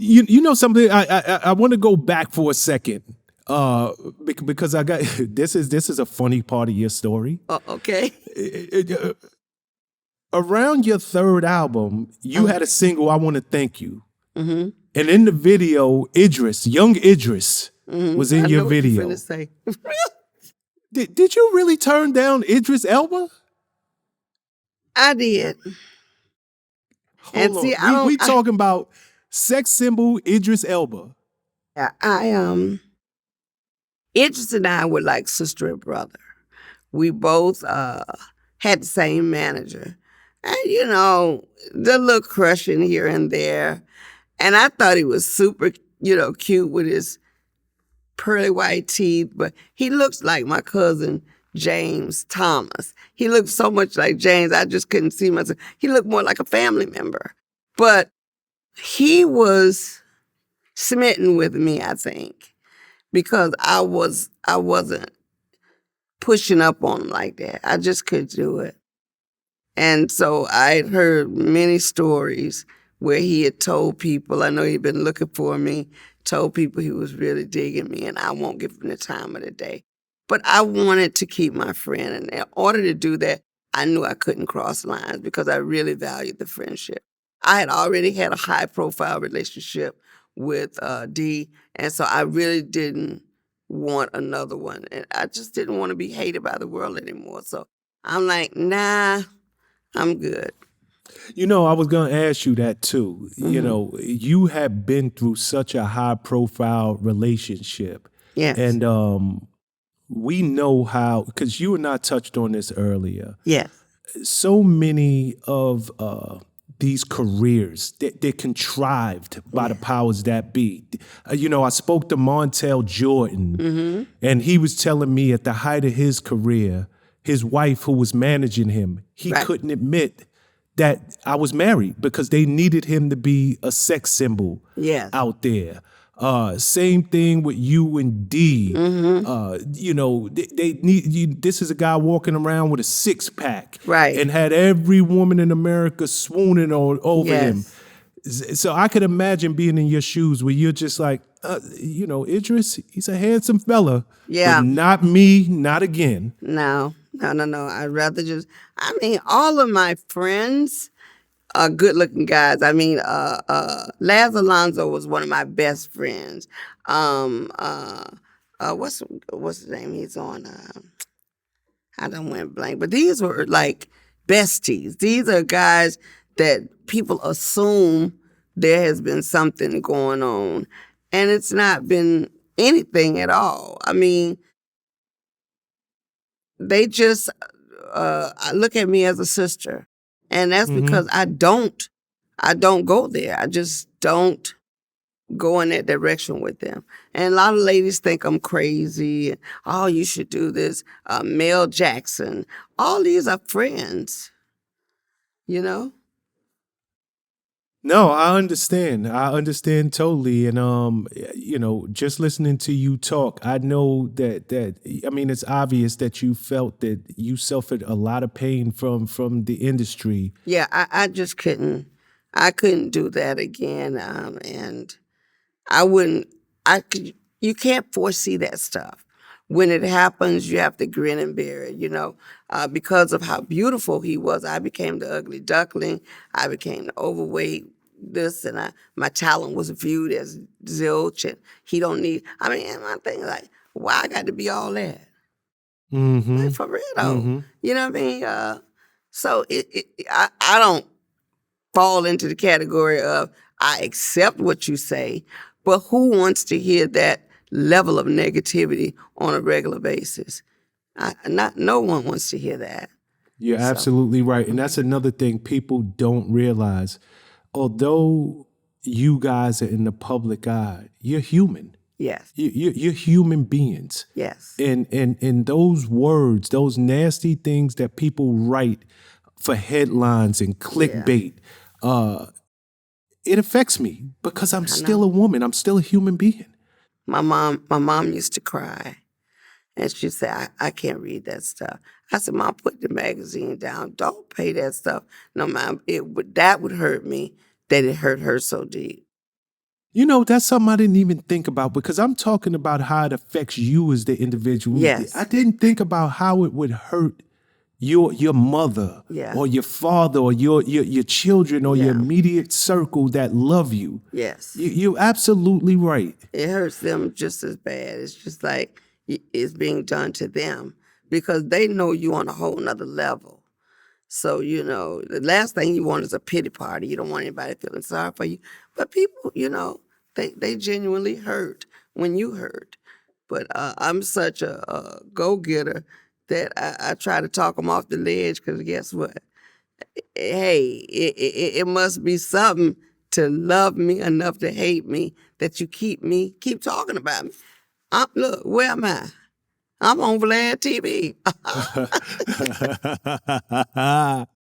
You know something? I want to go back for a second. Because I got this is a funny part of your story. Oh, okay. Around your third album, you had a single, I Want to Thank You. Mm-hmm. And in the video, young Idris, was in I your know what you're video. finna say. Did you really turn down Idris Elba? I did. And Hold see, on. We talking about sex symbol Idris Elba. Idris and I were like sister and brother. We both had the same manager. And, the little crushing here and there. And I thought he was super, cute with his pearly white teeth. But he looks like my cousin, James Thomas. He looked so much like James, I just couldn't see myself. He looked more like a family member. But he was smitten with me, I think, because I wasn't pushing up on him like that. I just couldn't do it. And so I had heard many stories where he had told people, I know he'd been looking for me, told people he was really digging me, and I won't give him the time of the day. But I wanted to keep my friend, and in order to do that, I knew I couldn't cross lines because I really valued the friendship. I had already had a high-profile relationship with D, and so I really didn't want another one. And I just didn't want to be hated by the world anymore. So I'm like, nah, I'm good. I was going to ask you that too. Mm-hmm. You have been through such a high profile relationship. Yes. And we know how, because you and I touched on this earlier. Yes. So many of these careers, they're contrived by the powers that be. I spoke to Montel Jordan, and he was telling me at the height of his career, his wife who was managing him, he couldn't admit that I was married because they needed him to be a sex symbol out there. Same thing with you and D. They need you. This is a guy walking around with a 6-pack, and had every woman in America swooning over him. So I could imagine being in your shoes where you're just like, Idris, he's a handsome fella, but not me, not again. No. I'd rather all of my friends are good-looking guys. Laz Alonso was one of my best friends. What's his name? He's on. I don't went blank, but these were like besties. These are guys that people assume there has been something going on, and it's not been anything at all. They just look at me as a sister. And that's because I don't go there. I just don't go in that direction with them. And a lot of ladies think I'm crazy. And, oh, you should do this. Mel Jackson. All these are friends, No, I understand. I understand totally. And just listening to you talk, I know that it's obvious that you felt that you suffered a lot of pain from the industry. Yeah, I just couldn't. I couldn't do that again. And I wouldn't. You can't foresee that stuff. When it happens, you have to grin and bear it. Because of how beautiful he was, I became the ugly duckling. I became the overweight. My talent was viewed as zilch, and he don't need. And my thing is like, why I got to be all that? Like, for real though, you know what I mean? So I don't fall into the category of I accept what you say, but who wants to hear that level of negativity on a regular basis? No one wants to hear that. You're absolutely right, and that's another thing people don't realize. Although you guys are in the public eye, you're human. Yes. You're human beings. Yes. And those words, those nasty things that people write for headlines and clickbait, it affects me because I'm still a woman. I'm still a human being. My mom used to cry. And she'd say, I can't read that stuff. I said, Mom, put the magazine down. Don't pay that stuff. No, Mom, that would hurt me, that it hurt her so deep. You know, that's something I didn't even think about because I'm talking about how it affects you as the individual. Yes. I didn't think about how it would hurt your mother Yeah. or your father or your children or your Yeah. immediate circle that love you. Yes. You're absolutely right. It hurts them just as bad. It's just like it's being done to them because they know you on a whole nother level. So, you know, the last thing you want is a pity party. You don't want anybody feeling sorry for you. But people, you know, they genuinely hurt when you hurt. But I'm such a go-getter that I try to talk them off the ledge because guess what? Hey, it must be something to love me enough to hate me that you keep talking about me. Look, where am I? I'm on Vlad TV.